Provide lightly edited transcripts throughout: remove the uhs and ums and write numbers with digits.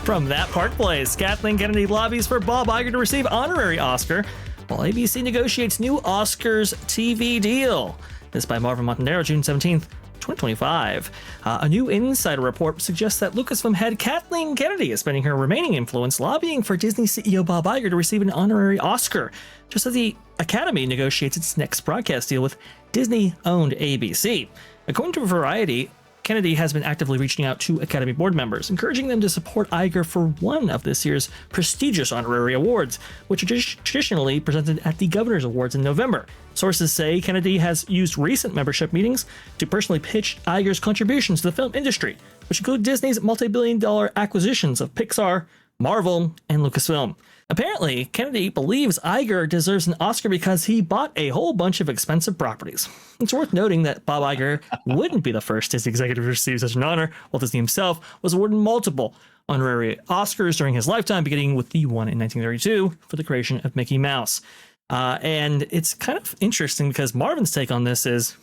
From That Park Place, Kathleen Kennedy lobbies for Bob Iger to receive honorary Oscar, while ABC negotiates new Oscars TV deal. This by Marvin Montenaro, June 17th, 2025. A new insider report suggests that Lucasfilm head Kathleen Kennedy is spending her remaining influence lobbying for Disney CEO Bob Iger to receive an honorary Oscar, just as the Academy negotiates its next broadcast deal with Disney-owned ABC. According to Variety, Kennedy has been actively reaching out to Academy board members, encouraging them to support Iger for one of this year's prestigious honorary awards, which are traditionally presented at the Governor's Awards in November. Sources say Kennedy has used recent membership meetings to personally pitch Iger's contributions to the film industry, which include Disney's multi-billion-dollar acquisitions of Pixar, Marvel, and Lucasfilm. Apparently, Kennedy believes Iger deserves an Oscar because he bought a whole bunch of expensive properties. It's worth noting that Bob Iger wouldn't be the first Disney executive to receive such an honor. Walt Disney himself was awarded multiple honorary Oscars during his lifetime, beginning with the one in 1932 for the creation of Mickey Mouse. And it's kind of interesting because Marvin's take on this is,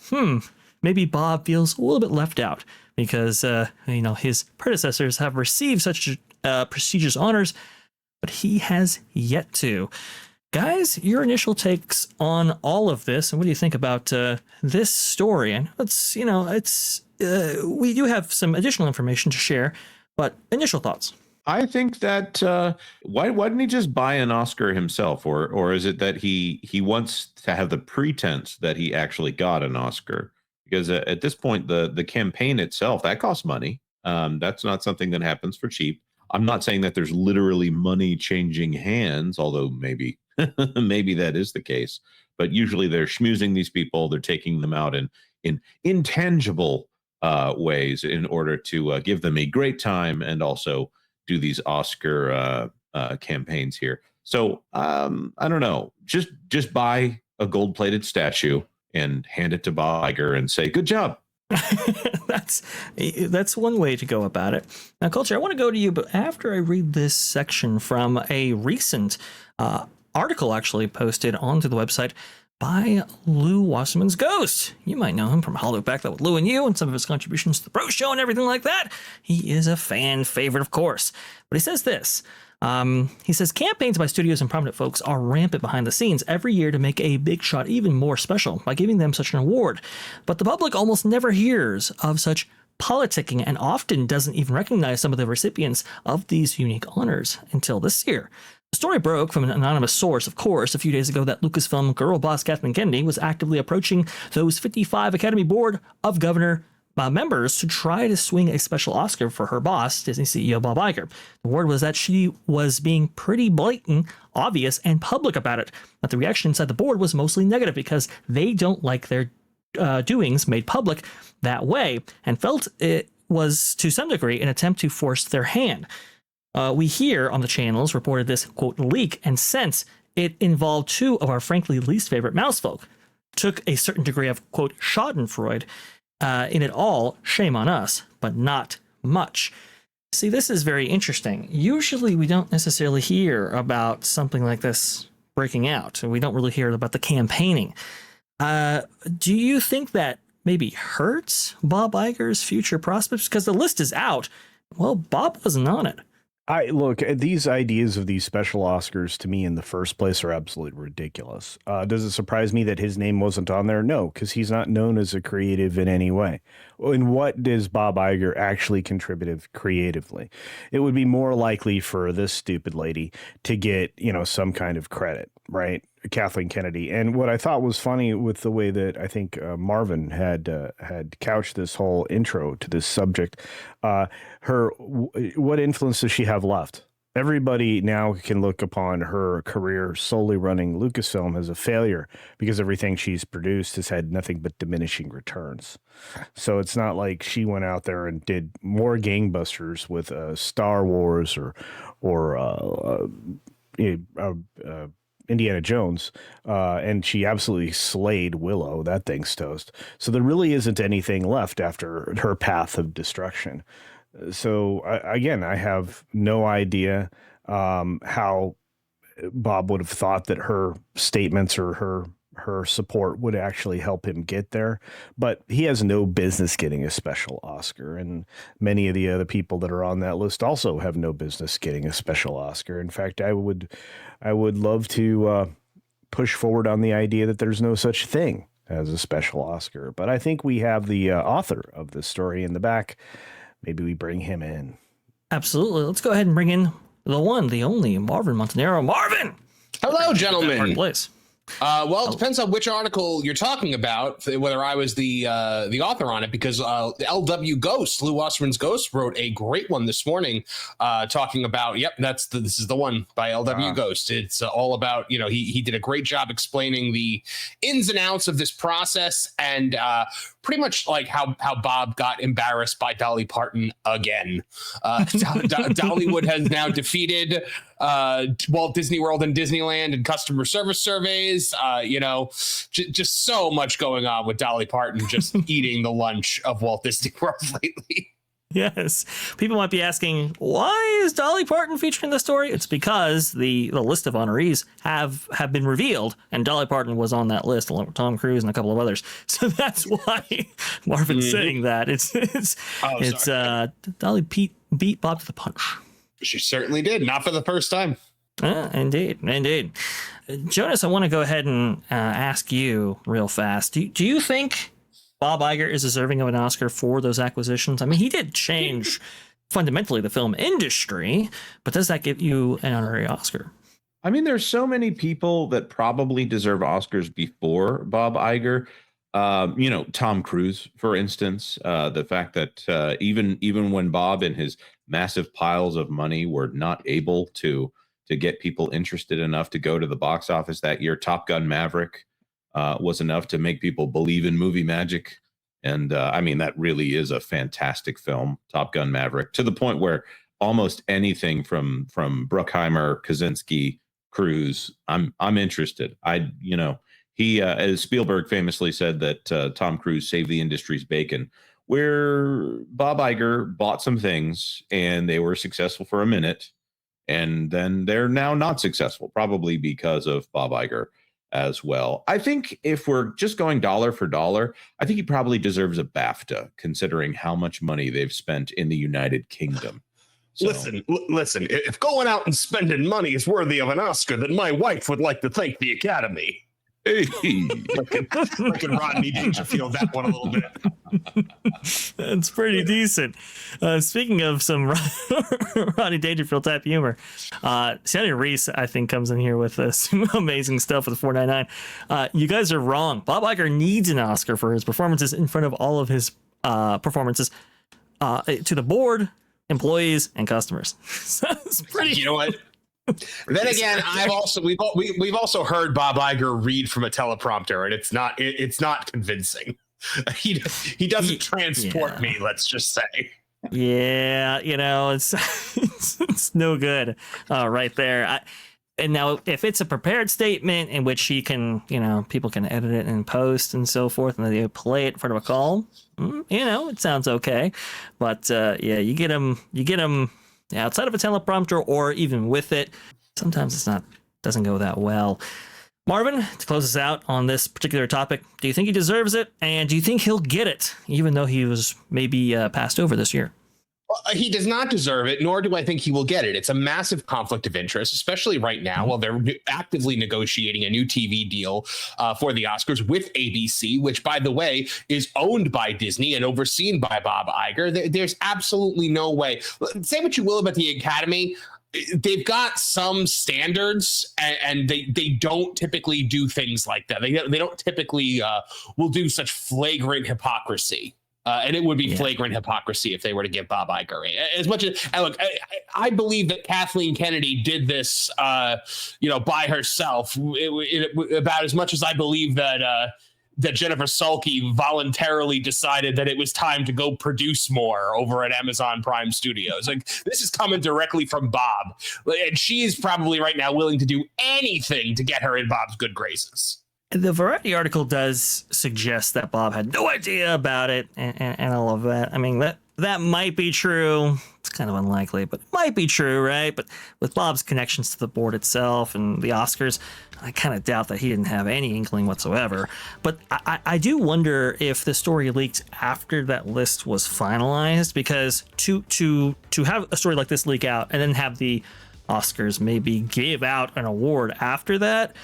maybe Bob feels a little bit left out because, his predecessors have received such prestigious honors, but he has yet to. Guys, your initial takes on all of this, and what do you think about this story? And we do have some additional information to share, but initial thoughts. I think that why didn't he just buy an Oscar himself, or is it that he wants to have the pretense that he actually got an Oscar? Because at this point, the campaign itself, that costs money. That's not something that happens for cheap. I'm not saying that there's literally money changing hands, although maybe that is the case. But usually they're schmoozing these people. They're taking them out in intangible ways in order to give them a great time and also do these Oscar campaigns here. So I don't know. Just buy a gold-plated statue and hand it to Bob Iger and say, "Good job." That's one way to go about it. Now, Culture, I want to go to you, but after I read this section from a recent article actually posted onto the website by Lou Wasserman's Ghost. You might know him from Hollywood Back That with Lou and You and some of his contributions to the Pro Show and everything like that. He is a fan favorite, of course. But he says this. He says campaigns by studios and prominent folks are rampant behind the scenes every year to make a big shot even more special by giving them such an award. But the public almost never hears of such politicking and often doesn't even recognize some of the recipients of these unique honors until this year. The story broke from an anonymous source, of course, a few days ago that Lucasfilm girl boss Kathleen Kennedy was actively approaching those 55 Academy Board of Governor members to try to swing a special Oscar for her boss, Disney CEO Bob Iger. The word was that she was being pretty blatant, obvious, and public about it, but the reaction inside the board was mostly negative because they don't like their doings made public that way and felt it was, to some degree, an attempt to force their hand. We here on the channels reported this, quote, leak, and since it involved two of our frankly least favorite mousefolk, took a certain degree of, quote, schadenfreude in it all, shame on us, but not much. See, this is very interesting. Usually we don't necessarily hear about something like this breaking out. We don't really hear about the campaigning. Do you think that maybe hurts Bob Iger's future prospects? Because the list is out. Well, Bob wasn't on it. Look, these ideas of these special Oscars to me in the first place are absolutely ridiculous. Does it surprise me that his name wasn't on there? No, because he's not known as a creative in any way. And what does Bob Iger actually contribute creatively? It would be more likely for this stupid lady to get, some kind of credit, right? Kathleen Kennedy. And what I thought was funny with the way that I think Marvin had couched this whole intro to this subject, what influence does she have left? Everybody now can look upon her career solely running Lucasfilm as a failure because everything she's produced has had nothing but diminishing returns. So it's not like she went out there and did more gangbusters with Star Wars or Indiana Jones, and she absolutely slayed Willow. That thing's toast. So there really isn't anything left after her path of destruction. So again, I have no idea how Bob would have thought that her statements or her support would actually help him get there. But he has no business getting a special Oscar. And many of the other people that are on that list also have no business getting a special Oscar. In fact, I would love to push forward on the idea that there's no such thing as a special Oscar. But I think we have the author of the story in the back. Maybe we bring him in. Absolutely. Let's go ahead and bring in the one, the only Marvin Montenaro. Marvin! Hello, gentlemen. Place. Well, it depends on which article you're talking about, whether I was the author on it, because the LW Ghost, Lou Wasserman's Ghost, wrote a great one this morning talking about, this is the one by LW Ghost. It's all about, he did a great job explaining the ins and outs of this process and pretty much like how Bob got embarrassed by Dolly Parton again. Dollywood has now defeated Walt Disney World and Disneyland and customer service surveys. Just so much going on with Dolly Parton just eating the lunch of Walt Disney World lately. Yes. People might be asking, why is Dolly Parton featured in the story? It's because the list of honorees have been revealed, and Dolly Parton was on that list along with Tom Cruise and a couple of others. So that's why Marvin's saying that. Dolly beat Bob to the punch. She certainly did. Not for the first time. Indeed. Jonas, I want to go ahead and ask you real fast. Do you think Bob Iger is deserving of an Oscar for those acquisitions? I mean, he did change fundamentally the film industry, but does that give you an honorary Oscar? I mean, there's so many people that probably deserve Oscars before Bob Iger. Tom Cruise, for instance, the fact that even when Bob and his massive piles of money were not able to get people interested enough to go to the box office that year, Top Gun Maverick was enough to make people believe in movie magic. And I mean, that really is a fantastic film, Top Gun Maverick, to the point where almost anything from Bruckheimer, Kaczynski, Cruise, I'm interested. He, as Spielberg famously said, that Tom Cruise saved the industry's bacon, where Bob Iger bought some things and they were successful for a minute, and then they're now not successful, probably because of Bob Iger as well. I think if we're just going dollar for dollar, I think he probably deserves a BAFTA, considering how much money they've spent in the United Kingdom. So. Listen, if going out and spending money is worthy of an Oscar, then my wife would like to thank the Academy. Hey. I can Rodney Dangerfield that one a little bit. That's pretty decent. Speaking of some Rodney Dangerfield type humor, Sandy Reese, I think, comes in here with some amazing stuff with 499. You guys are wrong. Bob Iger needs an Oscar for his performances in front of all of his performances to the board, employees, and customers. So it's pretty. You know what? Then again, we've also heard Bob Iger read from a teleprompter, and it's not convincing. He doesn't transport me. Let's just say. Yeah, it's no good right there. And now, if it's a prepared statement in which he can, people can edit it in post and so forth, and then they play it in front of a call, it sounds okay. But you get him outside of a teleprompter or even with it. Sometimes doesn't go that well. Marvin, to close us out on this particular topic, do you think he deserves it? And do you think he'll get it, even though he was maybe passed over this year? Well, he does not deserve it, nor do I think he will get it. It's a massive conflict of interest, especially right now while they're actively negotiating a new TV deal for the Oscars with ABC, which, by the way, is owned by Disney and overseen by Bob Iger. There's absolutely no way. Say what you will about the Academy. They've got some standards, and they don't typically do things like that. They don't typically will do such flagrant hypocrisy. And it would be flagrant hypocrisy if they were to give Bob Iger. As much as I believe that Kathleen Kennedy did this, by herself. About as much as I believe that Jennifer Salke voluntarily decided that it was time to go produce more over at Amazon Prime Studios. Like, this is coming directly from Bob, and she is probably right now willing to do anything to get her in Bob's good graces. The Variety article does suggest that Bob had no idea about it and all of that. I mean, that might be true. It's kind of unlikely, but it might be true, right? But with Bob's connections to the board itself and the Oscars, I kind of doubt that he didn't have any inkling whatsoever. But I do wonder if the story leaked after that list was finalized, because to have a story like this leak out and then have the Oscars maybe give out an award after that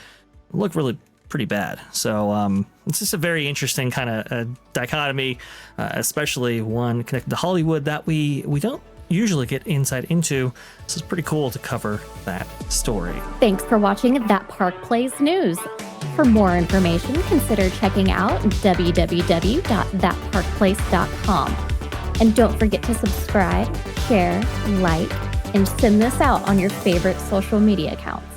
looked really pretty bad. So it's just a very interesting kind of dichotomy, especially one connected to Hollywood that we don't usually get insight into. This is pretty cool to cover that story. Thanks for watching That Park Plays News. For more information, consider checking out www.thatparkplace.com. And don't forget to subscribe, share, like, and send this out on your favorite social media accounts.